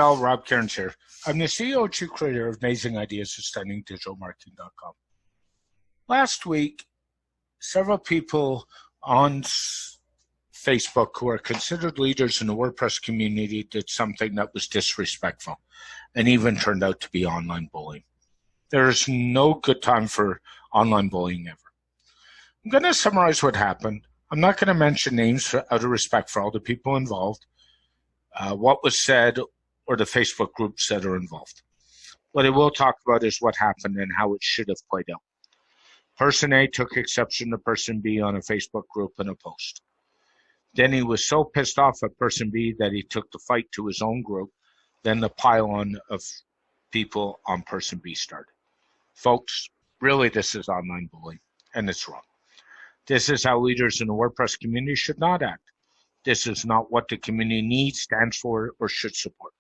all, Rob Cairns here. I'm the CEO and Chief Creator of Amazing Ideas at StunningDigitalMarketing.com. Last week, several people on Facebook who are considered leaders in the WordPress community did something that was disrespectful and even turned out to be online bullying. There is no good time for online bullying ever. I'm going to summarize what happened. I'm not going to mention names out of respect for all the people involved, what was said, or the Facebook groups that are involved. What I will talk about is what happened and how it should have played out. Person A took exception to Person B on a Facebook group and a post. Then he was so pissed off at Person B that he took the fight to his own group. Then the pile-on of people on Person B started. Folks, really this is online bullying, and it's wrong. This is how leaders in the WordPress community should not act. This is not what the community needs, stands for, or should support.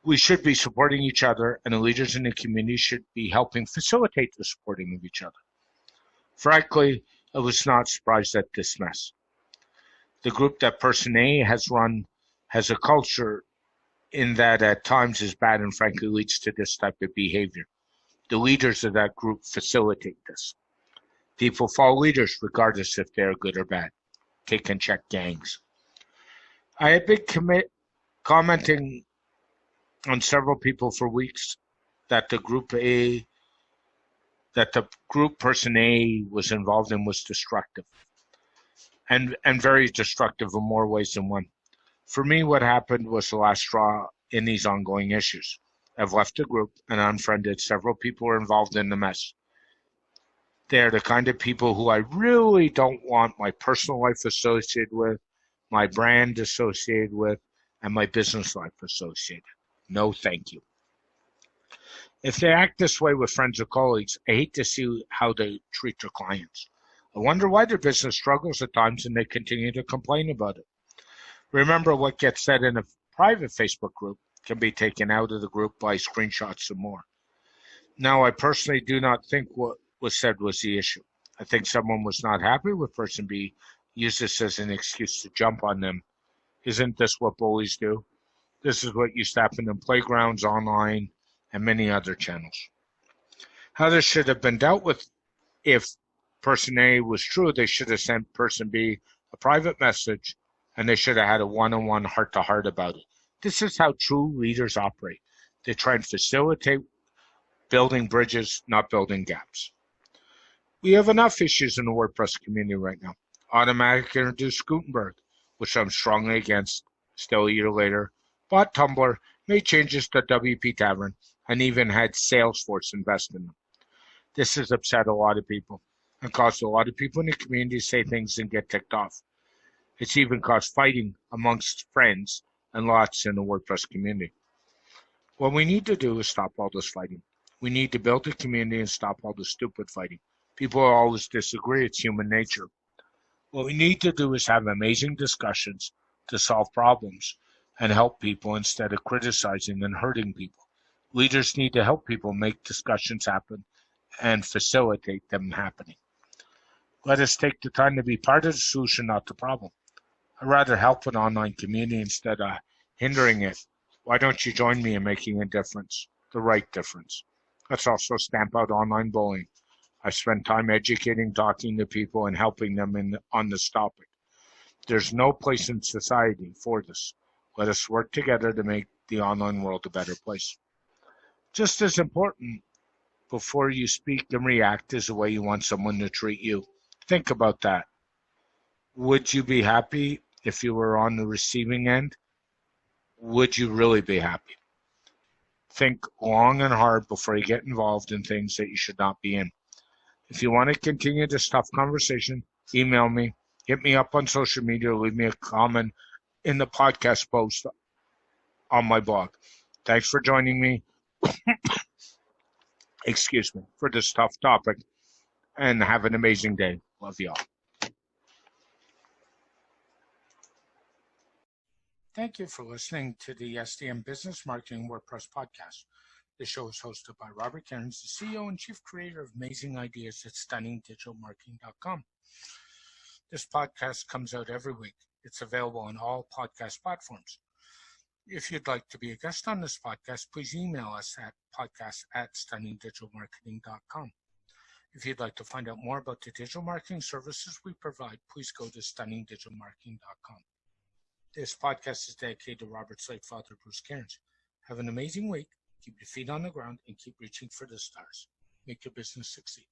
We should be supporting each other, and the leaders in the community should be helping facilitate the supporting of each other. Frankly, I was not surprised at this mess. The group that Person A has run has a culture in that at times is bad and frankly leads to this type of behavior. The leaders of that group facilitate this. People follow leaders regardless if they're good or bad. Take and check gangs. I had been commenting on several people for weeks that the group Person A was involved in was destructive. And very destructive in more ways than one. For me, what happened was the last straw in these ongoing issues. I've left the group and unfriended several people who are involved in the mess. They're the kind of people who I really don't want my personal life associated with, my brand associated with, and my business life associated. No, thank you. If they act this way with friends or colleagues, I hate to see how they treat their clients. I wonder why their business struggles at times and they continue to complain about it. Remember, what gets said in a private Facebook group can be taken out of the group by screenshots and more. Now, I personally do not think what was said was the issue. I think someone was not happy with Person B, used this as an excuse to jump on them. Isn't this what bullies do? This is what used to happen in playgrounds, online, and many other channels. How this should have been dealt with, if Person A was true, they should have sent Person B a private message and they should have had a one-on-one heart-to-heart about it. This is how true leaders operate. They try and facilitate building bridges, not building gaps. We have enough issues in the WordPress community right now. Automatically introduced Gutenberg, which I'm strongly against, still a year later. Bought Tumblr, made changes to WP Tavern, and even had Salesforce invest in them. This has upset a lot of people and caused a lot of people in the community to say things and get ticked off. It's even caused fighting amongst friends and lots in the WordPress community. What we need to do is stop all this fighting. We need to build a community and stop all the stupid fighting. People always disagree. It's human nature. What we need to do is have amazing discussions to solve problems and help people instead of criticizing and hurting people. Leaders need to help people make discussions happen and facilitate them happening. Let us take the time to be part of the solution, not the problem. I'd rather help an online community instead of hindering it. Why don't you join me in making a difference, the right difference? Let's also stamp out online bullying. I spend time educating, talking to people, and helping them on this topic. There's no place in society for this. Let us work together to make the online world a better place. Just as important, before you speak and react, is the way you want someone to treat you. Think about that. Would you be happy if you were on the receiving end? Would you really be happy? Think long and hard before you get involved in things that you should not be in. If you want to continue this tough conversation, email me, hit me up on social media, or leave me a comment in the podcast post on my blog. Thanks for joining me, for this tough topic, and have an amazing day. Love y'all. Thank you for listening to the SDM Business Marketing WordPress Podcast. The show is hosted by Robert Cairns, the CEO and Chief Creator of Amazing Ideas at StunningDigitalMarketing.com. This podcast comes out every week. It's available on all podcast platforms. If you'd like to be a guest on this podcast, please email us at podcast@stunningdigitalmarketing.com. If you'd like to find out more about the digital marketing services we provide, please go to stunningdigitalmarketing.com. This podcast is dedicated to Robert's late father, Bruce Cairns. Have an amazing week, keep your feet on the ground, and keep reaching for the stars. Make your business succeed.